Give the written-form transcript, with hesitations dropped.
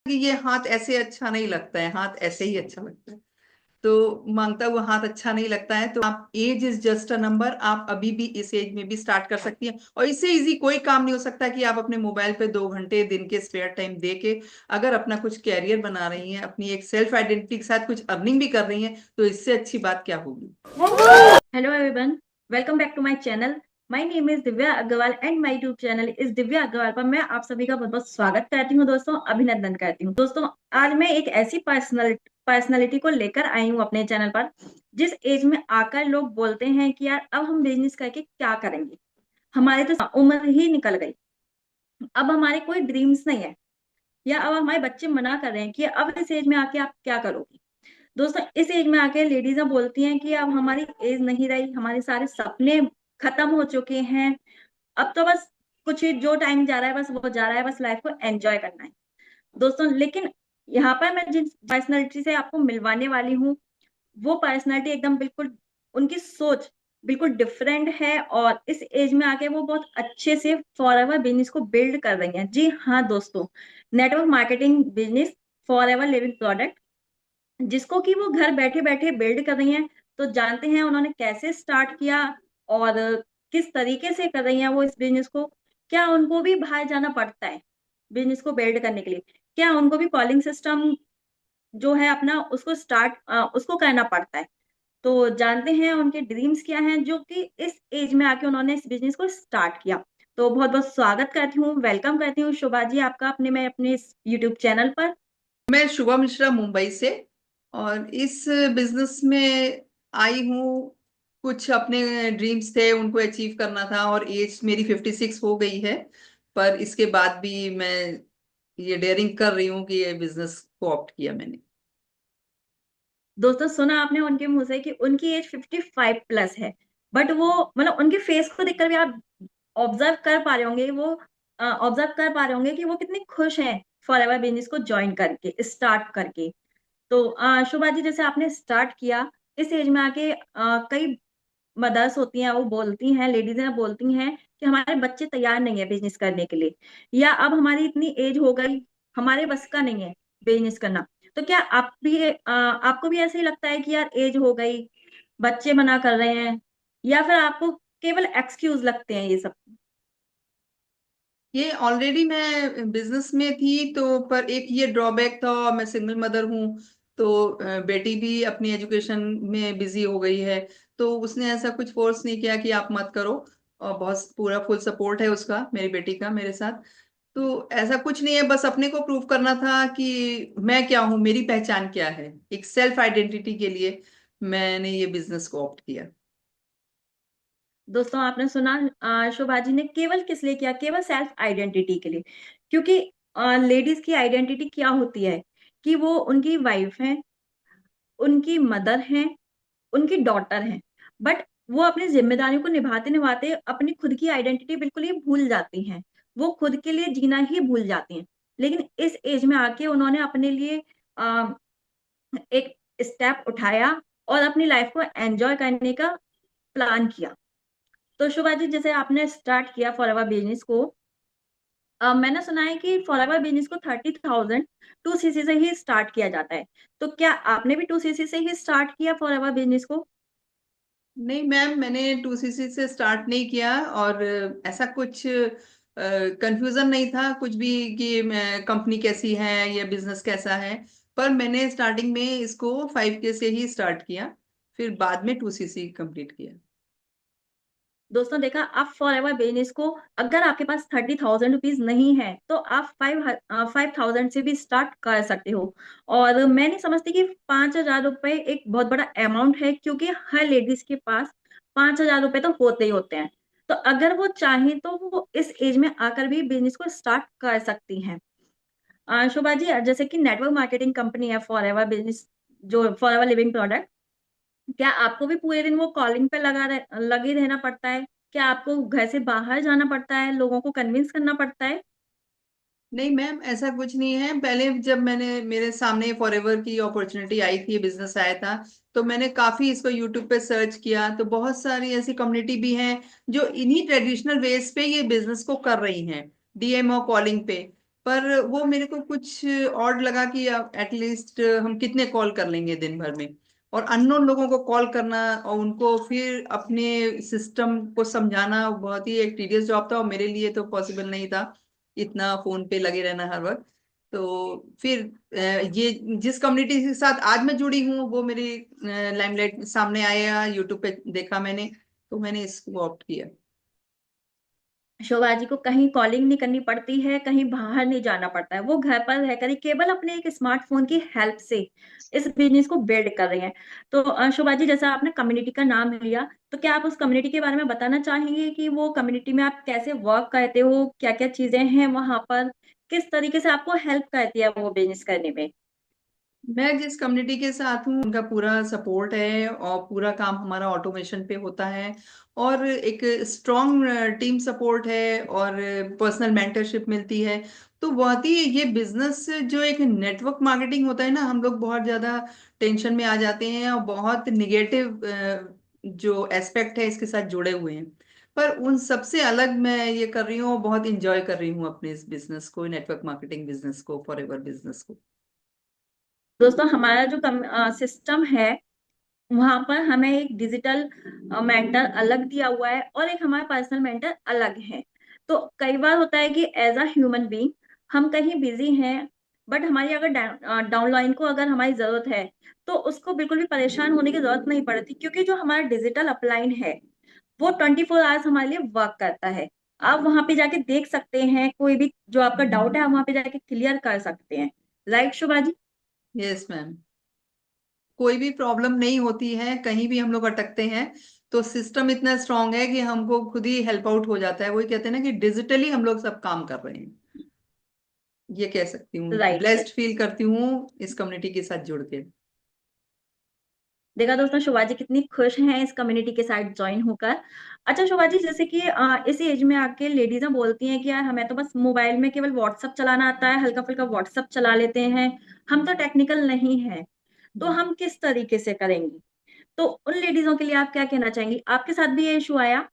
कि ये हाथ ऐसे अच्छा नहीं लगता है, हाथ ऐसे ही अच्छा लगता है। तो मांगता हुआ हाथ अच्छा नहीं लगता है, तो आप age is just a number, आप अभी भी इस एज में भी स्टार्ट कर सकती हैं। और इससे इजी कोई काम नहीं हो सकता कि आप अपने मोबाइल पे 2 घंटे दिन के स्पेयर टाइम दे के अगर अपना कुछ कैरियर बना रही हैं, अपनी एक सेल्फ आइडेंटिटी के साथ कुछ अर्निंग भी कर रही हैं, तो इससे अच्छी बात क्या होगी। Hello everyone, welcome back to my channel. My name is Divya Agarwal and my YouTube channel is Divya Agarwal पर मैं आप सभी का बहुत बहुत स्वागत करती हूँ दोस्तों, अभिनंदन करती हूँ दोस्तों। आज मैं एक ऐसी पर्सनालिटी को लेकर आई हूँ अपने चैनल पर जिस एज में आकर लोग बोलते हैं कि यार अब हम बिजनेस करके क्या करेंगे, हमारी तो उम्र ही निकल गई, अब हमारे कोई ड्रीम्स नहीं है, या अब हमारे बच्चे मना कर रहे हैं कि अब इस एज में आके आप क्या करोगे। दोस्तों इस एज में आके लेडीज बोलती हैं कि अब हमारी एज नहीं रही, हमारे सारे सपने खत्म हो चुके हैं, अब तो बस कुछ ही जो टाइम जा रहा है बस वो जा रहा है, बस लाइफ को एंजॉय करना है दोस्तों। लेकिन यहाँ पर मैं जिन पर्सनैलिटी से आपको मिलवाने वाली हूँ वो पर्सनैलिटी एकदम बिल्कुल, उनकी सोच बिल्कुल डिफरेंट है और इस एज में आके वो बहुत अच्छे से फॉर एवर बिजनेस को बिल्ड कर रही हैं। जी हाँ दोस्तों, network marketing business for ever living product, जिसको कि वो घर बैठे बैठे बिल्ड कर रही हैं। तो जानते हैं उन्होंने कैसे स्टार्ट किया और किस तरीके से कर रही हैं वो इस बिजनेस को। क्या उनको भी बाहर जाना पड़ता है बिजनेस को बिल्ड करने के लिए? क्या उनको भी कॉलिंग सिस्टम जो है अपना उसको उसको करना पड़ता है? तो जानते हैं उनके ड्रीम्स क्या हैं जो कि इस एज में आके उन्होंने इस बिजनेस को स्टार्ट किया। तो बहुत बहुत स्वागत करती हूँ, वेलकम करती हूँ शोभा जी आपका अपने इस यूट्यूब चैनल पर। मैं शुभा मिश्रा मुंबई से, और इस बिजनेस में आई हूँ। कुछ अपने ड्रीम्स थे, उनको अचीव करना था, और एज मेरी 56 हो गई है। पर इसके बाद भी मैं ये डेयरिंग कर रही हूँ कि ये बिजनेस को ऑप्ट किया मैंने। दोस्तों सुना आपने उनके मुंह से कि उनकी एज 55 प्लस है, बट वो मतलब उनके फेस को देखकर भी आप ऑब्जर्व कर पा रहे होंगे, वो ऑब्जर्व कर पा रहे होंगे कि वो कितने खुश हैं फॉर एवर बिजनेस को ज्वाइन करके, स्टार्ट करके। तो शुभा जी, जैसे आपने स्टार्ट किया इस एज में आके, कई मदर्स होती हैं वो बोलती हैं, लेडीज हैं बोलती हैं कि हमारे बच्चे तैयार नहीं है बिजनेस करने के लिए, या अब हमारी इतनी एज हो गई, हमारे बस का नहीं है बिजनेस करना। तो क्या आप भी आपको भी ऐसे ही लगता है कि यार एज हो गई, बच्चे मना कर रहे हैं, या फिर आपको केवल एक्सक्यूज लगते हैं ये सब? ये ऑलरेडी मैं बिजनेस में थी, तो पर एक ये ड्रॉबैक था, मैं सिंगल मदर हूँ। तो बेटी भी अपनी एजुकेशन में बिजी हो गई है। तो उसने ऐसा कुछ फोर्स नहीं किया कि आप मत करो, और बहुत पूरा फुल सपोर्ट है उसका, मेरी बेटी का मेरे साथ। तो ऐसा कुछ नहीं है, बस अपने को प्रूव करना था कि मैं क्या हूँ, मेरी पहचान क्या है। एक सेल्फ आइडेंटिटी के लिए मैंने ये बिजनेस को ऑप्ट किया। दोस्तों आपने सुना, शोभा जी ने केवल किस लिए किया? केवल सेल्फ आइडेंटिटी के लिए। क्योंकि लेडीज की आइडेंटिटी क्या होती है कि वो उनकी वाइफ है, उनकी मदर हैं, उनकी डॉटर हैं, बट वो अपनी जिम्मेदारियों को निभाते निभाते अपनी खुद की आइडेंटिटी बिल्कुल ही भूल जाती हैं, वो खुद के लिए जीना ही भूल जाती हैं। लेकिन इस एज में आके उन्होंने अपने लिए अ, एक स्टेप उठाया और अपनी लाइफ को एंजॉय करने का प्लान किया। तो शुभा जी, जैसे आपने स्टार्ट किया फॉर एवर बिजनेस को, मैंने सुना है कि फॉर एवर बिजनेस को 30,000 2cc से ही स्टार्ट किया जाता है। तो क्या आपने भी 2cc से ही स्टार्ट किया फॉर एवर बिजनेस को? नहीं मैम, मैंने 2cc से स्टार्ट नहीं किया, और ऐसा कुछ कंफ्यूजन नहीं था कुछ भी कि कंपनी कैसी है या बिजनेस कैसा है। पर मैंने स्टार्टिंग में इसको 5K से ही स्टार्ट किया, फिर बाद में 2cc कंप्लीट किया। दोस्तों देखा, आप फॉर एवर बिजनेस को, अगर आपके पास 30,000 रुपीज नहीं है तो आप 5,000 से भी स्टार्ट कर सकते हो। और मैं नहीं समझती कि 5,000 रुपए एक बहुत बड़ा अमाउंट है, क्योंकि हर लेडीज के पास 5,000 रुपए तो होते ही होते हैं। तो अगर वो चाहें तो वो इस एज में आकर भी बिजनेस को स्टार्ट कर सकती हैं। शोभा जी, जैसे कि नेटवर्क मार्केटिंग कंपनी है फॉर एवर बिजनेस, जो फॉर एवर लिविंग प्रोडक्ट, क्या आपको भी पूरे दिन वो कॉलिंग पे लगे रहना पड़ता है? क्या आपको घर से बाहर जाना पड़ता है, लोगों को कन्विंस करना पड़ता है? नहीं मैम, ऐसा कुछ नहीं है। पहले जब मैंने मेरे सामने फॉरएवर की अपॉर्चुनिटी आई थी, बिजनेस आया था, तो मैंने काफी इसको यूट्यूब पे सर्च किया, तो बहुत सारी ऐसी कम्युनिटी भी हैं जो इन्हीं ट्रेडिशनल वेज पे ये बिजनेस को कर रही हैं, डीएम और कॉलिंग पे। पर वो मेरे को कुछ ऑड लगा कि एटलीस्ट हम कितने कॉल कर लेंगे दिन भर में, और अननोन लोगों को कॉल करना और उनको फिर अपने सिस्टम को समझाना बहुत ही एक टीडियस जॉब था, और मेरे लिए तो पॉसिबल नहीं था इतना फोन पे लगे रहना हर वक्त। तो फिर ये जिस कम्युनिटी के साथ आज मैं जुड़ी हूँ वो मेरी लाइमलाइट सामने आया, यूट्यूब पे देखा मैंने, तो मैंने इसको ऑप्ट किया। शोभा जी को कहीं कॉलिंग नहीं करनी पड़ती है, कहीं बाहर नहीं जाना पड़ता है, वो घर पर रहकर ही केवल अपने एक स्मार्टफोन की हेल्प से इस बिजनेस को बिल्ड कर रहे हैं। तो शोभा जी, जैसा आपने कम्युनिटी का नाम लिया, तो क्या आप उस कम्युनिटी के बारे में बताना चाहेंगे कि वो कम्युनिटी में आप कैसे वर्क करते हो, क्या क्या चीजें हैं वहां पर, किस तरीके से आपको हेल्प करती है वो बिजनेस करने में? मैं जिस कम्युनिटी के साथ हूँ उनका पूरा सपोर्ट है, और पूरा काम हमारा ऑटोमेशन पे होता है, और एक स्ट्रॉन्ग टीम सपोर्ट है, और पर्सनल मेंटरशिप मिलती है। तो बहुत ही ये बिजनेस जो एक नेटवर्क मार्केटिंग होता है ना, हम लोग बहुत ज्यादा टेंशन में आ जाते हैं और बहुत निगेटिव जो एस्पेक्ट है इसके साथ जुड़े हुए हैं। पर उन सबसे अलग मैं ये कर रही हूँ और बहुत इंजॉय कर रही हूँ अपने इस बिजनेस को, नेटवर्क मार्केटिंग बिजनेस को, फॉरएवर बिजनेस को। दोस्तों, हमारा जो सिस्टम है, वहां पर हमें एक डिजिटल मेंटर अलग दिया हुआ है और एक हमारा पर्सनल मेंटर अलग है। तो कई बार होता है कि एज अ ह्यूमन बीइंग हम कहीं बिजी हैं, बट हमारी अगर डाउनलाइन को अगर हमारी जरूरत है, तो उसको बिल्कुल भी परेशान होने की जरूरत नहीं पड़ती, क्योंकि जो हमारा डिजिटल अपलाइन है वो 24 आवर्स हमारे लिए वर्क करता है। आप वहां पे जाके देख सकते हैं, कोई भी जो आपका डाउट है आप वहां पे जाके क्लियर कर सकते हैं। Right Shubha ji? Yes ma'am. कोई भी प्रॉब्लम नहीं होती है, कहीं भी हम लोग अटकते हैं तो सिस्टम इतना स्ट्रांग है कि हमको खुद ही हेल्प आउट हो जाता है। वही कहते हैं ना कि डिजिटली हम लोग सब काम कर रहे हैं, ये कह सकती हूँ। राइट। ब्लेस्ड फील करती हूँ इस कम्युनिटी के साथ जुड़ के। देखा दोस्तों, शिवाजी कितनी खुश हैं इस कम्युनिटी के साथ ज्वाइन होकर। अच्छा शिवाजी, जैसे कि इस एज में आके लेडीजें बोलती हैं कि यार हमें तो बस मोबाइल में केवल व्हाट्सअप चलाना आता है, हल्का फुल्का व्हाट्सअप चला लेते हैं, हम तो टेक्निकल नहीं है, तो हम किस तरीके से करेंगे? तो उन लेडीजों के लिए आप क्या कहना चाहेंगी? आपके साथ भी ये इशू आया?